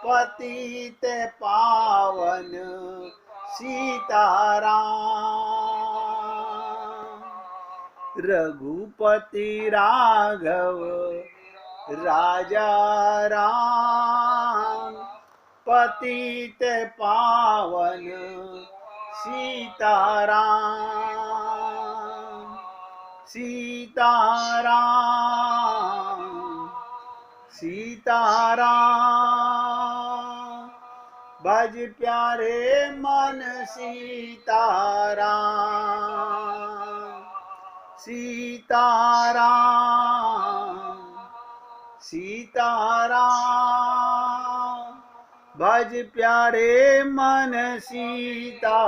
पतित पावन सीताराम। रघुपति राघव राजा राम, पतित पावन सीताराम। सीताराम सीताराम, भज प्यारे मन सीताराम। सीताराम सीताराम, भज प्यारे मन सीताराम।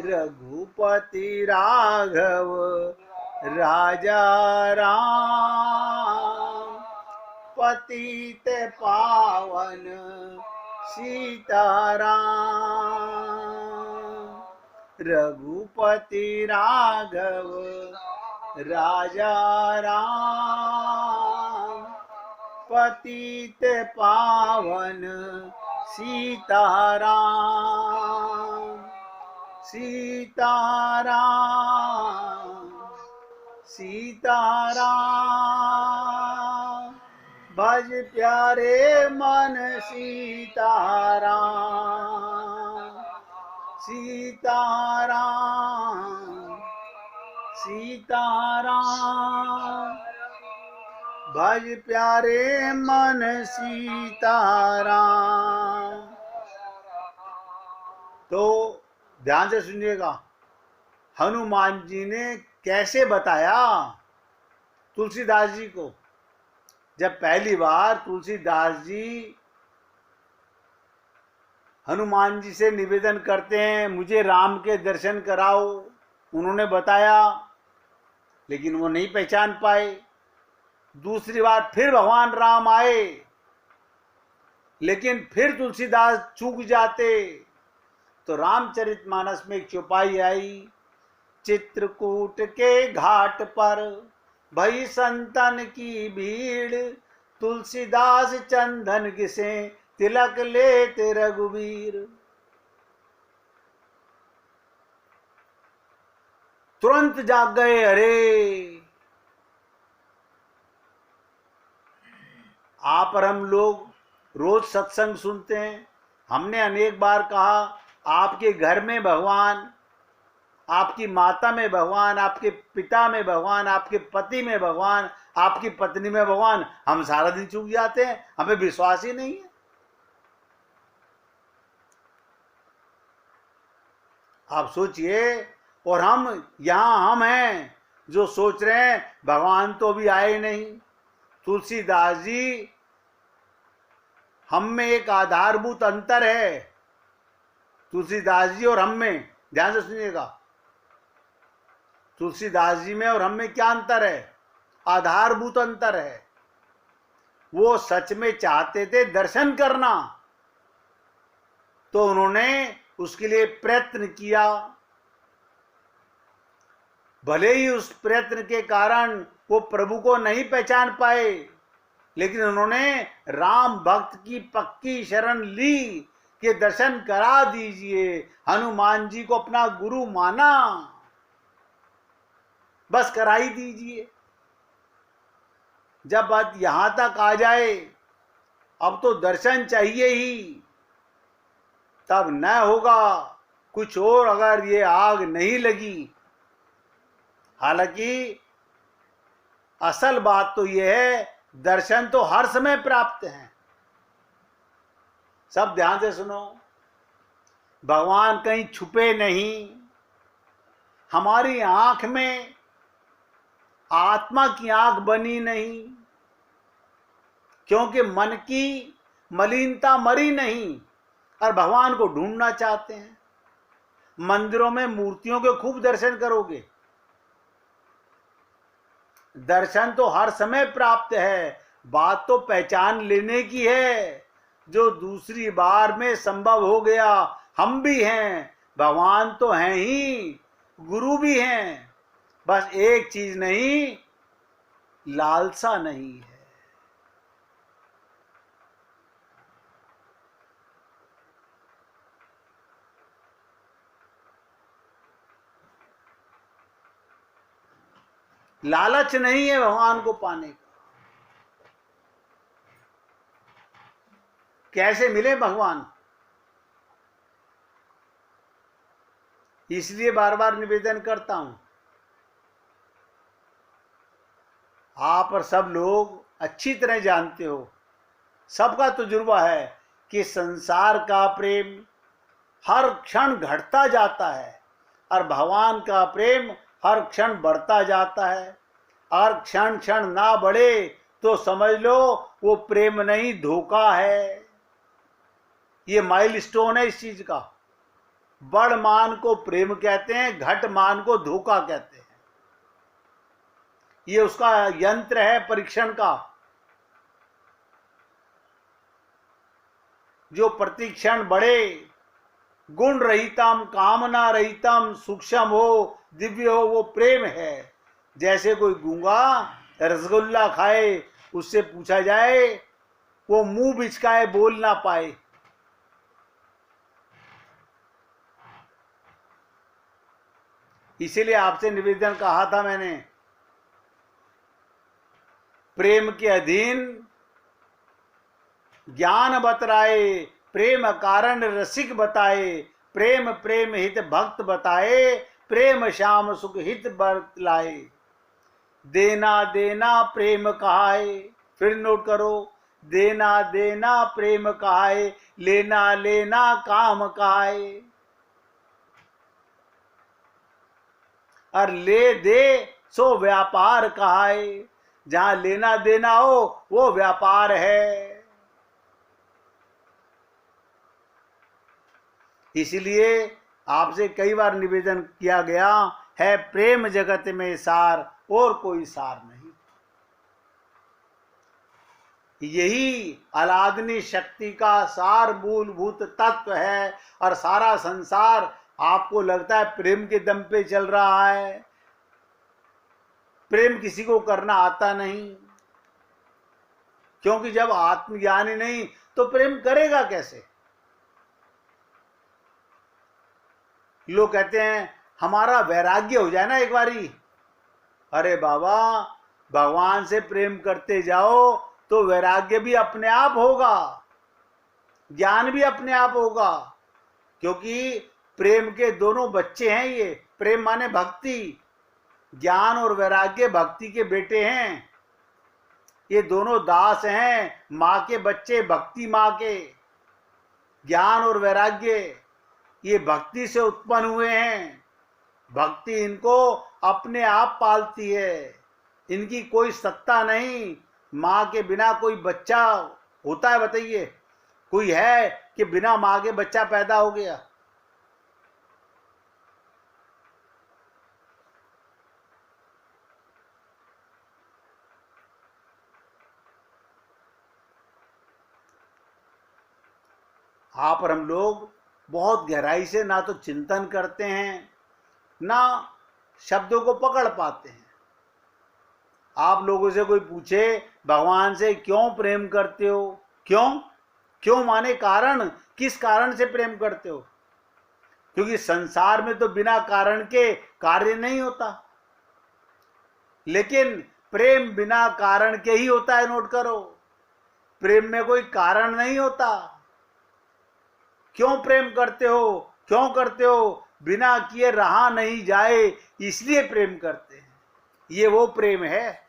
रघुपति राघव राजा राम, पतित पावन सीताराम। रघुपति राघव राजा राम, पतित पावन सीताराम। सीताराम सीताराम, भज प्यारे मन सीताराम। सीताराम सीताराम, भज प्यारे मन सीताराम। तो ध्यान से सुनिएगा, हनुमान जी ने कैसे बताया तुलसीदास जी को। जब पहली बार तुलसीदास जी हनुमान जी से निवेदन करते हैं, मुझे राम के दर्शन कराओ, उन्होंने बताया, लेकिन वो नहीं पहचान पाए। दूसरी बार फिर भगवान राम आए, लेकिन फिर तुलसीदास चूक जाते। तो रामचरितमानस में एक चौपाई आई, चित्रकूट के घाट पर भई संतन की भीड़, तुलसीदास चंदन घिसे तिलक लेते रघुवीर। तुरंत जाग गए, अरे आप और हम लोग रोज सत्संग सुनते हैं। हमने अनेक बार कहा, आपके घर में भगवान, आपकी माता में भगवान, आपके पिता में भगवान, आपके पति में भगवान, आपकी पत्नी में भगवान। हम सारा दिन चूक जाते हैं, हमें विश्वास ही नहीं है। आप सोचिए, और हम यहां हम हैं जो सोच रहे हैं भगवान तो अभी आए नहीं। तुलसीदास जी, हम में एक आधारभूत अंतर है, तुलसीदास जी और हम में। ध्यान से सुनिएगा, तुलसीदास जी में और हम में क्या अंतर है? आधारभूत अंतर है। वो सच में चाहते थे दर्शन करना, तो उन्होंने उसके लिए प्रयत्न किया। भले ही उस प्रयत्न के कारण वो प्रभु को नहीं पहचान पाए, लेकिन उन्होंने राम भक्त की पक्की शरण ली कि दर्शन करा दीजिए। हनुमान जी को अपना गुरु माना, बस करा ही दीजिए। जब बात यहां तक आ जाए, अब तो दर्शन चाहिए ही, तब न होगा कुछ और, अगर ये आग नहीं लगी। हालांकि असल बात तो यह है, दर्शन तो हर समय प्राप्त है। सब ध्यान से सुनो, भगवान कहीं छुपे नहीं। हमारी आंख में आत्मा की आंख बनी नहीं, क्योंकि मन की मलिनता मरी नहीं और भगवान को ढूंढना चाहते हैं। मंदिरों में मूर्तियों के खूब दर्शन करोगे, दर्शन तो हर समय प्राप्त है। बात तो पहचान लेने की है, जो दूसरी बार में संभव हो गया। हम भी हैं, भगवान तो हैं ही, गुरु भी हैं, बस एक चीज नहीं, लालसा नहीं है। लालच नहीं है भगवान को पाने का। कैसे मिले भगवान? इसलिए बार बार निवेदन करता हूं, आप और सब लोग अच्छी तरह जानते हो, सबका तजुर्बा है कि संसार का प्रेम हर क्षण घटता जाता है और भगवान का प्रेम हर क्षण बढ़ता जाता है। हर क्षण क्षण ना बढ़े तो समझ लो वो प्रेम नहीं, धोखा है। ये माइलस्टोन है इस चीज का। बड़ मान को प्रेम कहते हैं, घट मान को धोखा कहते हैं। ये उसका यंत्र है परीक्षण का, जो प्रतिक्षण बढ़े। गुण रहितम, कामना रहितम, सूक्ष्म हो, दिव्य हो, वो प्रेम है। जैसे कोई गूंगा रसगुल्ला खाए, उससे पूछा जाए, वो मुंह बिचकाए बोल ना पाए। इसीलिए आपसे निवेदन कहा था मैंने, प्रेम के अधीन ज्ञान बतराए, प्रेम कारण रसिक बताए, प्रेम प्रेम हित भक्त बताए, प्रेम श्याम सुख हित बतलाए। देना देना प्रेम कहाए, फिर नोट करो, देना देना प्रेम कहाए, लेना लेना काम कहाए। और ले दे सो व्यापार कहाए। जहां लेना देना हो वो व्यापार है। इसलिए आपसे कई बार निवेदन किया गया है, प्रेम जगत में सार और कोई सार नहीं। यही अलादनी शक्ति का सार मूलभूत तत्व है। और सारा संसार आपको लगता है प्रेम के दम पे चल रहा है। प्रेम किसी को करना आता नहीं, क्योंकि जब आत्मज्ञानी नहीं तो प्रेम करेगा कैसे? लोग कहते हैं हमारा वैराग्य हो जाए ना एक बारी। अरे बाबा, भगवान से प्रेम करते जाओ तो वैराग्य भी अपने आप होगा, ज्ञान भी अपने आप होगा। क्योंकि प्रेम के दोनों बच्चे हैं ये। प्रेम माने भक्ति, ज्ञान और वैराग्य भक्ति के बेटे हैं। ये दोनों दास हैं, मां के बच्चे, भक्ति मां के। ज्ञान और वैराग्य ये भक्ति से उत्पन्न हुए हैं। भक्ति इनको अपने आप पालती है, इनकी कोई सत्ता नहीं। मां के बिना कोई बच्चा होता है? बताइए, कोई है कि बिना मां के बच्चा पैदा हो गया? आप और हम लोग बहुत गहराई से ना तो चिंतन करते हैं, ना शब्दों को पकड़ पाते हैं। आप लोगों से कोई पूछे भगवान से क्यों प्रेम करते हो? क्यों? क्यों माने कारण, किस कारण से प्रेम करते हो? क्योंकि संसार में तो बिना कारण के कार्य नहीं होता, लेकिन प्रेम बिना कारण के ही होता है। नोट करो, प्रेम में कोई कारण नहीं होता। क्यों प्रेम करते हो? क्यों करते हो? बिना किए रहा नहीं जाए, इसलिए प्रेम करते हैं। ये वो प्रेम है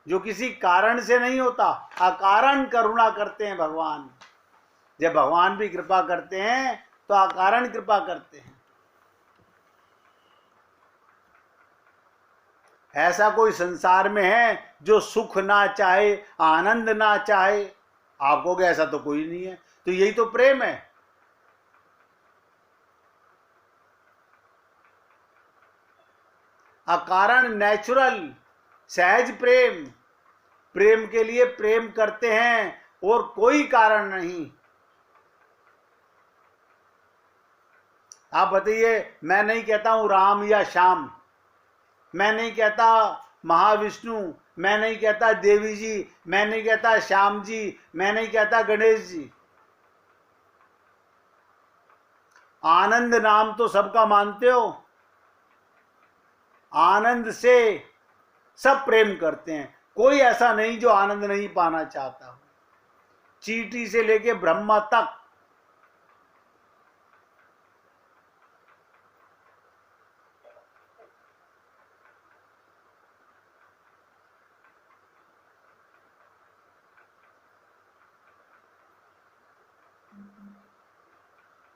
जो किसी कारण से नहीं होता। अकारण करुणा करते हैं भगवान। जब भगवान भी कृपा करते हैं तो अकारण कृपा करते हैं। ऐसा कोई संसार में है जो सुख ना चाहे, आनंद ना चाहे? आप कहोगे ऐसा तो कोई नहीं है। तो यही तो प्रेम है। अकारण, नेचुरल, सहज प्रेम। प्रेम के लिए प्रेम करते हैं और कोई कारण नहीं। आप बताइए, मैं नहीं कहता हूं राम या श्याम, मैं नहीं कहता महाविष्णु, मैं नहीं कहता देवी जी, मैं नहीं कहता श्याम जी, मैं नहीं कहता गणेश जी। आनंद नाम तो सबका मानते हो। आनंद से सब प्रेम करते हैं, कोई ऐसा नहीं जो आनंद नहीं पाना चाहता हो। चींटी से लेके ब्रह्मा तक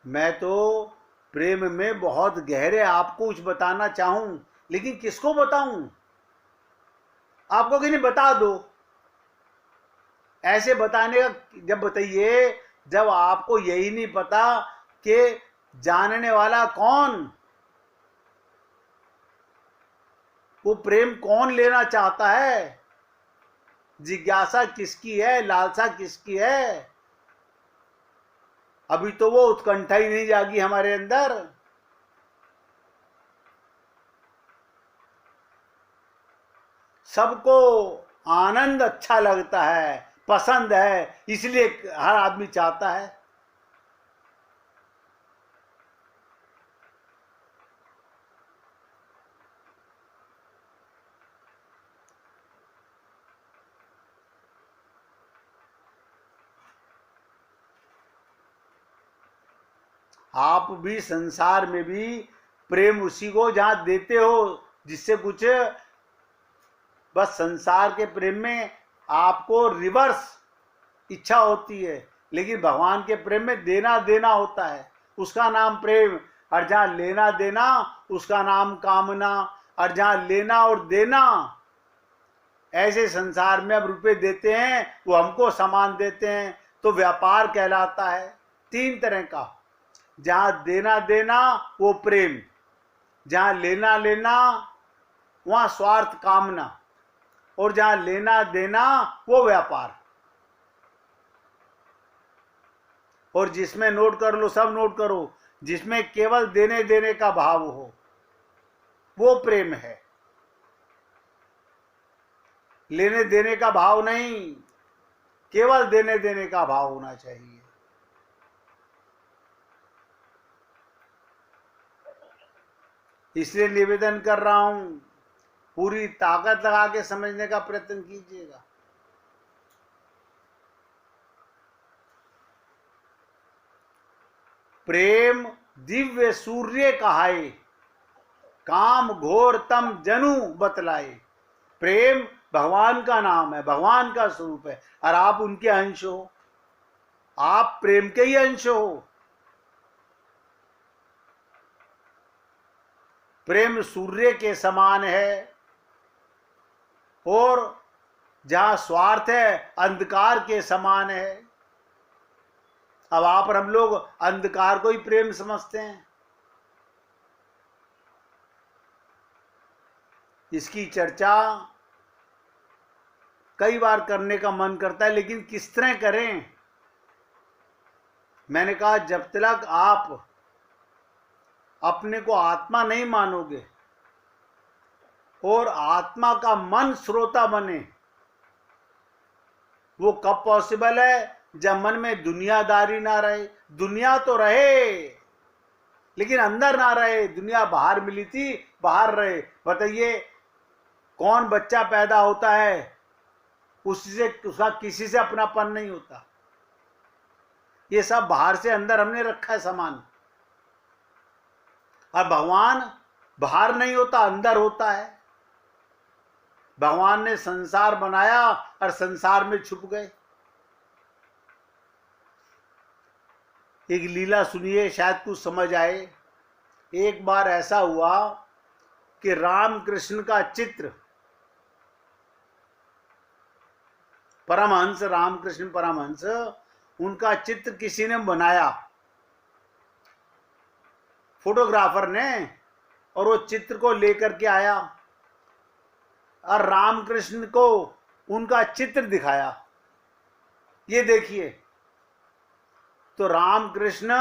मैं तो प्रेम में बहुत गहरे आपको कुछ बताना चाहूं, लेकिन किसको बताऊं? आपको कि नहीं बता दो। ऐसे बताने का जब बताइए, जब आपको यही नहीं पता कि जानने वाला कौन, वो प्रेम कौन लेना चाहता है, जिज्ञासा किसकी है, लालसा किसकी है, अभी तो वो उत्कंठा ही नहीं जागी हमारे अंदर। सबको आनंद अच्छा लगता है, पसंद है, इसलिए हर आदमी चाहता है। आप भी संसार में भी प्रेम उसी को जहां देते हो जिससे कुछ, बस संसार के प्रेम में आपको रिवर्स इच्छा होती है, लेकिन भगवान के प्रेम में देना देना होता है, उसका नाम प्रेम। और जहां लेना देना उसका नाम कामना। और जहां लेना और देना, ऐसे संसार में अब रुपए देते हैं, वो हमको सामान देते हैं, तो व्यापार कहलाता है। तीन तरह का, जहां देना देना वो प्रेम, जहां लेना लेना वहां स्वार्थ कामना, और जहां लेना देना वो व्यापार। और जिसमें नोट कर लो, सब नोट करो, जिसमें केवल देने देने का भाव हो वो प्रेम है, लेने देने का भाव नहीं, केवल देने देने का भाव होना चाहिए। इसलिए निवेदन कर रहा हूं, पूरी ताकत लगा के समझने का प्रयत्न कीजिएगा। प्रेम दिव्य सूर्य कहाए, काम घोर तम जनु बतलाए। प्रेम भगवान का नाम है, भगवान का स्वरूप है, और आप उनके अंश हो, आप प्रेम के ही अंश हो। प्रेम सूर्य के समान है, और जहां स्वार्थ है अंधकार के समान है। अब आप और हम लोग अंधकार को ही प्रेम समझते हैं। इसकी चर्चा कई बार करने का मन करता है, लेकिन किस तरह करें? मैंने कहा, जब तक आप अपने को आत्मा नहीं मानोगे और आत्मा का मन श्रोता बने, वो कब पॉसिबल है? जब मन में दुनियादारी ना रहे। दुनिया तो रहे लेकिन अंदर ना रहे। दुनिया बाहर मिली थी, बाहर रहे। बताइए, कौन बच्चा पैदा होता है उससे उसका किसी से अपनापन नहीं होता। ये सब बाहर से अंदर हमने रखा है सामान। और भगवान बाहर नहीं होता, अंदर होता है। भगवान ने संसार बनाया और संसार में छुप गए। एक लीला सुनिए, शायद कुछ समझ आए। एक बार ऐसा हुआ कि रामकृष्ण का चित्र, परमहंस रामकृष्ण परमहंस, उनका चित्र किसी ने बनाया, फोटोग्राफर ने, और वो चित्र को लेकर के आया और रामकृष्ण को उनका चित्र दिखाया, ये देखिए। तो रामकृष्ण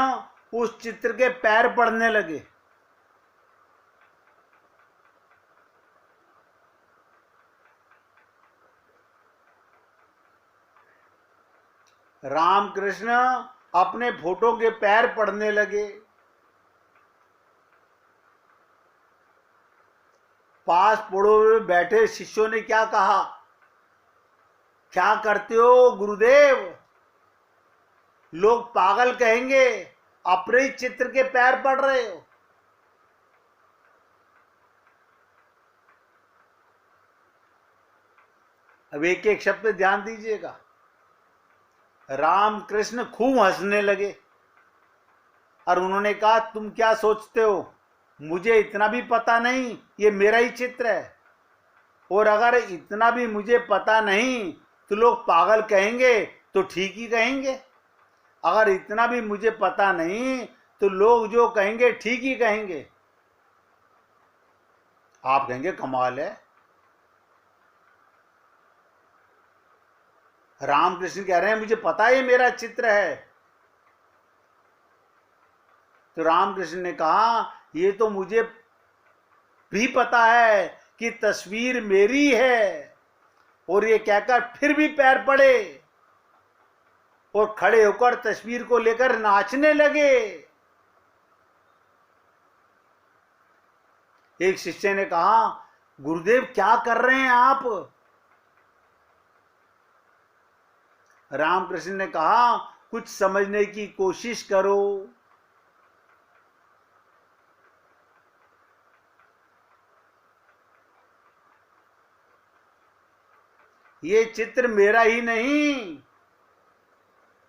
उस चित्र के पैर पड़ने लगे। रामकृष्ण अपने फोटो के पैर पड़ने लगे। पास पड़ोस में बैठे शिष्यों ने क्या कहा, क्या करते हो गुरुदेव, लोग पागल कहेंगे, अपने ही चित्र के पैर पड़ रहे हो। अब एक एक शब्द पे ध्यान दीजिएगा। रामकृष्ण खूब हंसने लगे और उन्होंने कहा, तुम क्या सोचते हो, मुझे इतना भी पता नहीं, ये मेरा ही चित्र है, और अगर इतना भी मुझे पता नहीं तो लोग पागल कहेंगे तो ठीक ही कहेंगे, अगर इतना भी मुझे पता नहीं तो लोग जो कहेंगे ठीक ही कहेंगे। आप कहेंगे कमाल है, रामकृष्ण कह रहे हैं मुझे पता है मेरा चित्र है। तो रामकृष्ण ने कहा, ये तो मुझे भी पता है कि तस्वीर मेरी है, और ये कहकर फिर भी पैर पड़े और खड़े होकर तस्वीर को लेकर नाचने लगे। एक शिष्य ने कहा, गुरुदेव क्या कर रहे हैं आप? रामकृष्ण ने कहा, कुछ समझने की कोशिश करो। ये चित्र मेरा ही नहीं,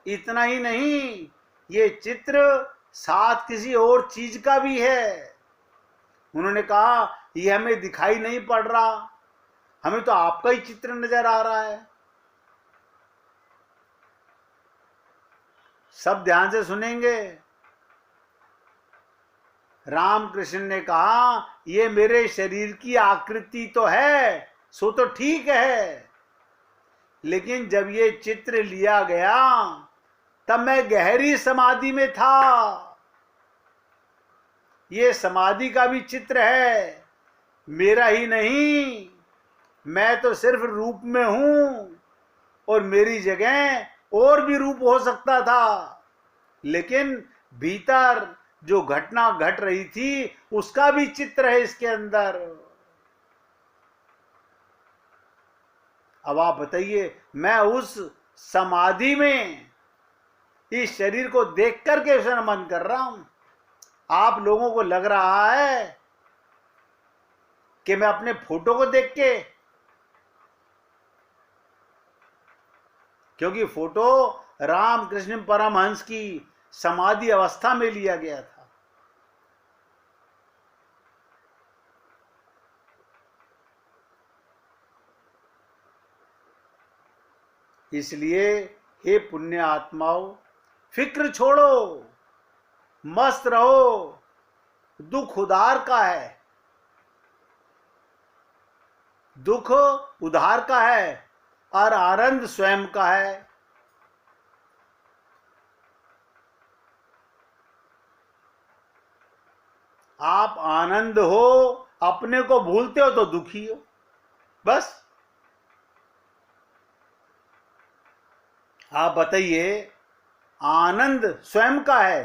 इतना ही नहीं, ये चित्र साथ किसी और चीज का भी है। उन्होंने कहा, ये हमें दिखाई नहीं पड़ रहा, हमें तो आपका ही चित्र नजर आ रहा है। सब ध्यान से सुनेंगे। रामकृष्ण ने कहा, ये मेरे शरीर की आकृति तो है, सो तो ठीक है, लेकिन जब ये चित्र लिया गया तब मैं गहरी समाधि में था। ये समाधि का भी चित्र है, मेरा ही नहीं। मैं तो सिर्फ रूप में हूं, और मेरी जगह और भी रूप हो सकता था, लेकिन भीतर जो घटना घट रही थी उसका भी चित्र है इसके अंदर। अब आप बताइए, मैं उस समाधि में इस शरीर को देख करके उसे नमन कर रहा हूं। आप लोगों को लग रहा है कि मैं अपने फोटो को देख के, क्योंकि फोटो रामकृष्ण परमहंस की समाधि अवस्था में लिया गया था। इसलिए हे पुण्य आत्माओं, फिक्र छोड़ो, मस्त रहो। दुख उधार का है, दुख उधार का है, और आनंद स्वयं का है। आप आनंद हो, अपने को भूलते हो तो दुखी हो, बस। आप बताइए, आनंद स्वयं का है,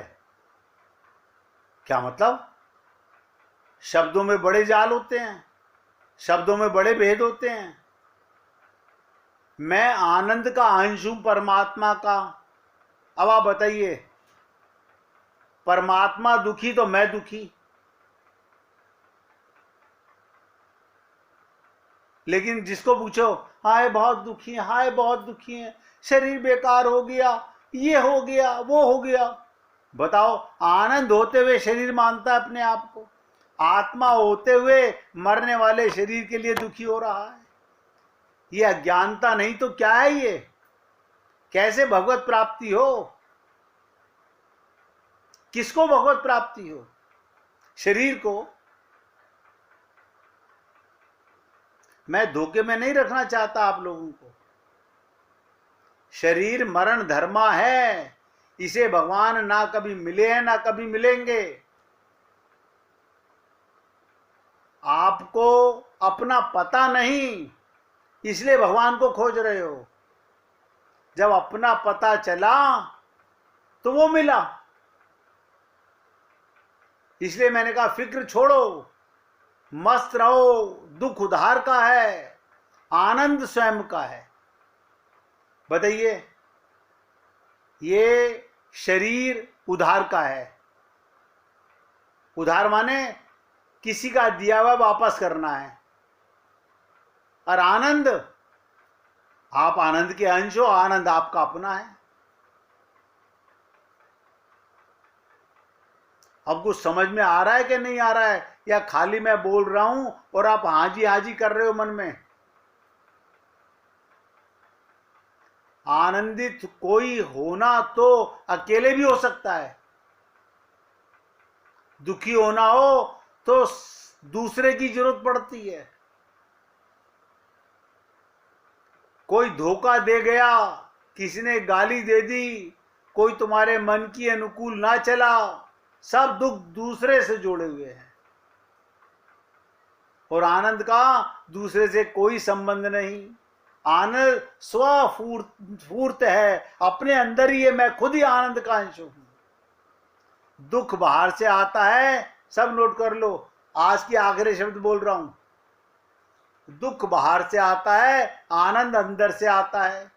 क्या मतलब? शब्दों में बड़े जाल होते हैं, शब्दों में बड़े भेद होते हैं। मैं आनंद का अंश हूं परमात्मा का। अब आप बताइए, परमात्मा दुखी तो मैं दुखी, लेकिन जिसको पूछो, हाय बहुत दुखी है, हाय बहुत दुखी है, शरीर बेकार हो गया, ये हो गया, वो हो गया। बताओ, आनंद होते हुए शरीर मानता है अपने आप को, आत्मा होते हुए मरने वाले शरीर के लिए दुखी हो रहा है। ये अज्ञानता नहीं तो क्या है? ये कैसे भगवत प्राप्ति हो? किसको भगवत प्राप्ति हो? शरीर को। मैं धोखे में नहीं रखना चाहता आप लोगों को। शरीर मरण धर्मा है, इसे भगवान ना कभी मिले हैं ना कभी मिलेंगे। आपको अपना पता नहीं, इसलिए भगवान को खोज रहे हो। जब अपना पता चला तो वो मिला। इसलिए मैंने कहा, फिक्र छोड़ो, मस्त रहो, दुख उधार का है, आनंद स्वयं का है। बताइए, ये शरीर उधार का है। उधार माने किसी का दिया हुआ वापस करना है। और आनंद, आप आनंद के अंश हो, आनंद आपका अपना है। अब कुछ समझ में आ रहा है कि नहीं आ रहा है, या खाली मैं बोल रहा हूं और आप हाजी हाजी कर रहे हो मन में? आनंदित कोई होना तो अकेले भी हो सकता है, दुखी होना हो तो दूसरे की जरूरत पड़ती है। कोई धोखा दे गया, किसी ने गाली दे दी, कोई तुम्हारे मन की अनुकूल ना चला, सब दुख दूसरे से जुड़े हुए हैं। और आनंद का दूसरे से कोई संबंध नहीं। आनंद स्वफूर्त है, अपने अंदर ही है, मैं खुद ही आनंद का अंश हूं। दुख बाहर से आता है, सब नोट कर लो, आज की आखिरी शब्द बोल रहा हूं। दुख बाहर से आता है, आनंद अंदर से आता है।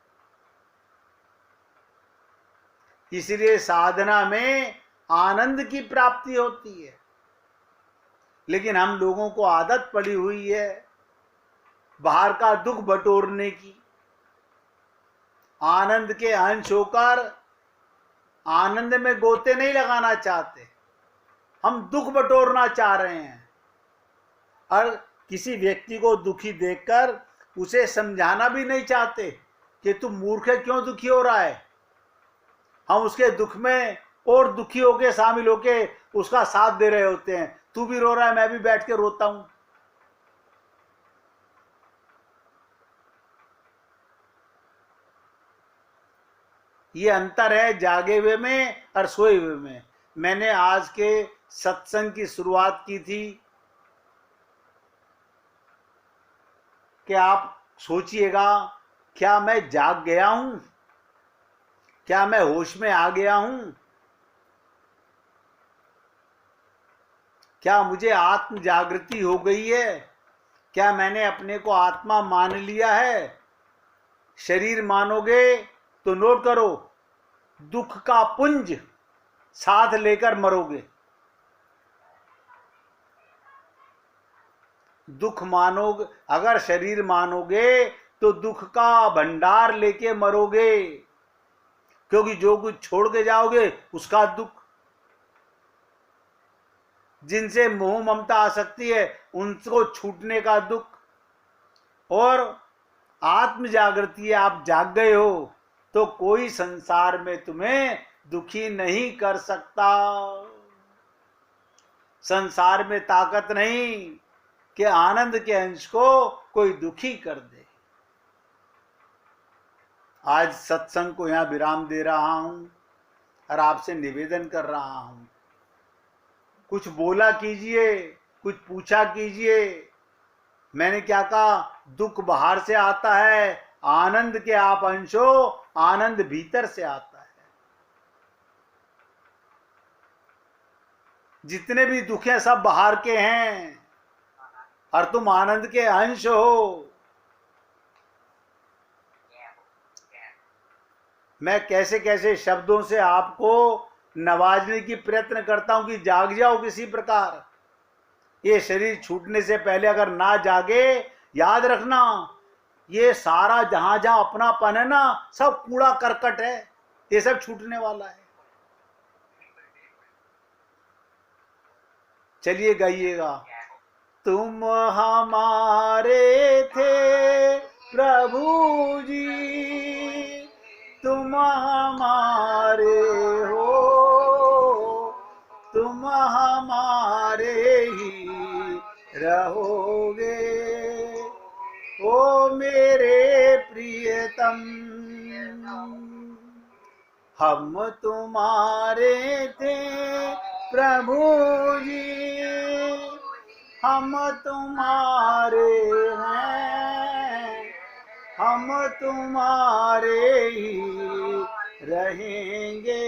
इसलिए साधना में आनंद की प्राप्ति होती है। लेकिन हम लोगों को आदत पड़ी हुई है बाहर का दुख बटोरने की। आनंद के अंश होकर आनंद में गोते नहीं लगाना चाहते, हम दुख बटोरना चाह रहे हैं। और किसी व्यक्ति को दुखी देखकर उसे समझाना भी नहीं चाहते कि तू मूर्ख है, क्यों दुखी हो रहा है। हम उसके दुख में और दुखी होके शामिल होके उसका साथ दे रहे होते हैं। तू भी रो रहा है, मैं भी बैठ के रोता हूं। ये अंतर है जागे हुए में और सोए हुए में। मैंने आज के सत्संग की शुरुआत की थी कि आप सोचिएगा, क्या मैं जाग गया हूं? क्या मैं होश में आ गया हूं? क्या मुझे आत्म जागृति हो गई है? क्या मैंने अपने को आत्मा मान लिया है? शरीर मानोगे तो नोट करो, दुख का पुंज साथ लेकर मरोगे। दुख मानोगे, अगर शरीर मानोगे तो दुख का भंडार लेके मरोगे, क्योंकि जो कुछ छोड़ के जाओगे उसका दुख। जिनसे मोह ममता आ सकती है उनको छूटने का दुख। और आत्म जागृति है, आप जाग गए हो तो कोई संसार में तुम्हें दुखी नहीं कर सकता। संसार में ताकत नहीं कि आनंद के अंश को कोई दुखी कर दे। आज सत्संग को यहां विराम दे रहा हूं और आपसे निवेदन कर रहा हूं, कुछ बोला कीजिए, कुछ पूछा कीजिए। मैंने क्या कहा? दुख बाहर से आता है, आनंद के आप अंश हो, आनंद भीतर से आता है। जितने भी दुख हैं सब बाहर के हैं और तुम आनंद के अंश हो। मैं कैसे कैसे शब्दों से आपको नवाजने की प्रयत्न करता हूं कि जाग जाओ किसी प्रकार। ये शरीर छूटने से पहले अगर ना जागे, याद रखना ये सारा जहां जहां अपनापन है ना, सब कूड़ा करकट है, ये सब छूटने वाला है। चलिए गाइएगा। तुम हमारे थे प्रभु जी, तुम हमारे हो, तुम हमारे ही रहोगे। ओ मेरे प्रियतम, हम तुम्हारे थे प्रभु जी, हम तुम्हारे हैं, हम तुम्हारे ही रहेंगे।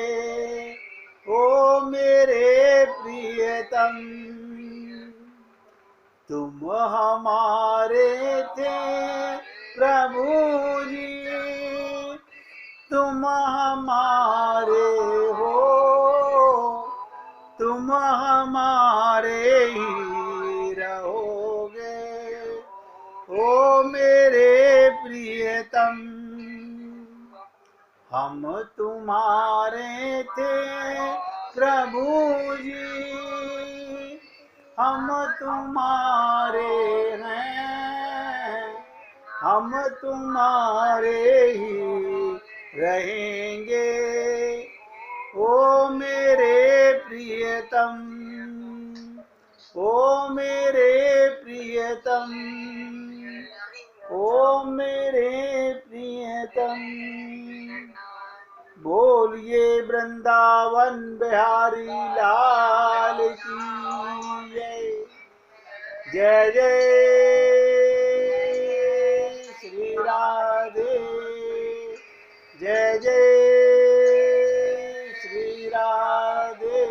ओ मेरे प्रियतम, तुम हमारे थे प्रभु जी, तुम हमारे हो, तुम हमारे ही रहोगे। ओ मेरे प्रियतम, हम तुम्हारे थे प्रभु जी, हम तुम्हारे हैं, हम तुम्हारे ही रहेंगे। ओ मेरे प्रियतम, ओ मेरे प्रियतम, ओ मेरे प्रियतम। बोलिए वृंदावन बिहारी लाल की जय। जय जय श्री राधे, जय जय श्री राधे।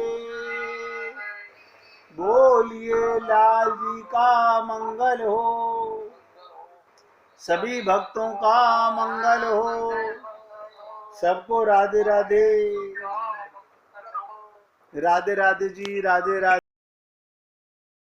बोलिए लाल जी का मंगल हो, सभी भक्तों का मंगल हो। सबको राधे राधे, राधे राधे जी, राधे राधे।